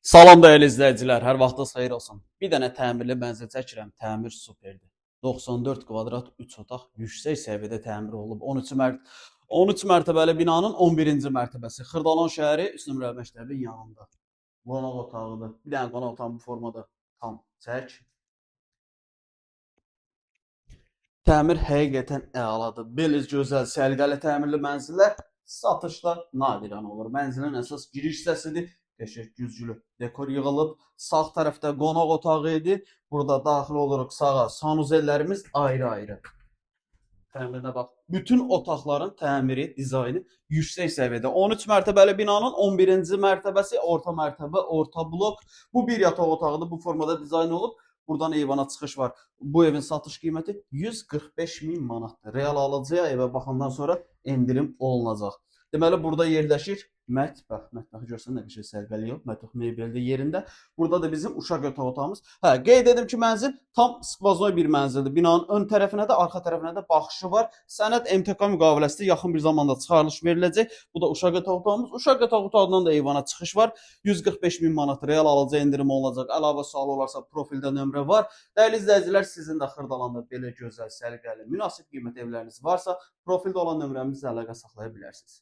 Salam dəyərli izləyicilər, hər vaxtınız xeyir olsun. Bir dənə təmirli mənzil çəkirəm, təmir superdir. 94 kvadrat 3 otaq yüksək səviyyədə təmir olunub. 13 mərtəbəli binanın 11-ci mərtəbəsi. Xırdalan şəhəri üst nömrəli məktəbin yanında. Qonaq otağıdır. Bir dənə qonaq otağı bu formada tam çək. Təmir həqiqətən əladır. Belə gözəl, səliqəli təmirli mənzillər satışda nadirən olur. Mənzilin əsas giriş hissəsidir. Qəşəng güzgülü dekor yığılıb. Sağ tərəfdə qonaq otağı idi. Burada daxil oluruq sağa. Sanuzellərimiz ayrı-ayrı. Təmirinə bax. Bütün otaqların təmiri, dizaynı yüksək səviyyədə. 13 mərtəbəli binanın 11-ci mərtəbəsi, orta mərtəbə, orta blok. Bu bir yataq otağıdır. Bu formada dizayn olub. Buradan eyvana çıxış var. Bu evin satış qiyməti 145 min manatdır. Real alıcıya evə baxandan sonra endirim olunacaq. Deməli, burada yerləşir mətbəx. Mətbəxi görsən nə bir şey səliqəli yox. Mətbəx mebelli yerində. Burada da bizim uşaq yataq otağımız. Qeyd edim ki, mənzil tam skvaznoy bir mənzildir. Binanın ön tərəfinə də, arxa tərəfinə də baxışı var. Sənəd MTK müqaviləsi yaxın bir zamanda çıxarılış veriləcək. Bu da uşaq yataq otağımız. Uşaq yataq otağından da eyvana çıxış var. 145 min manat real alıcı endirim olacaq. Əlavə sual olarsa profildə nömrə var. Dəyərli izləyicilər, sizin də Xırdalanda belə gözəl, səliqəli, münasib qiymət evləriniz varsa, profildə olan nömrəmizlə əlaqə saxlaya bilərsiniz.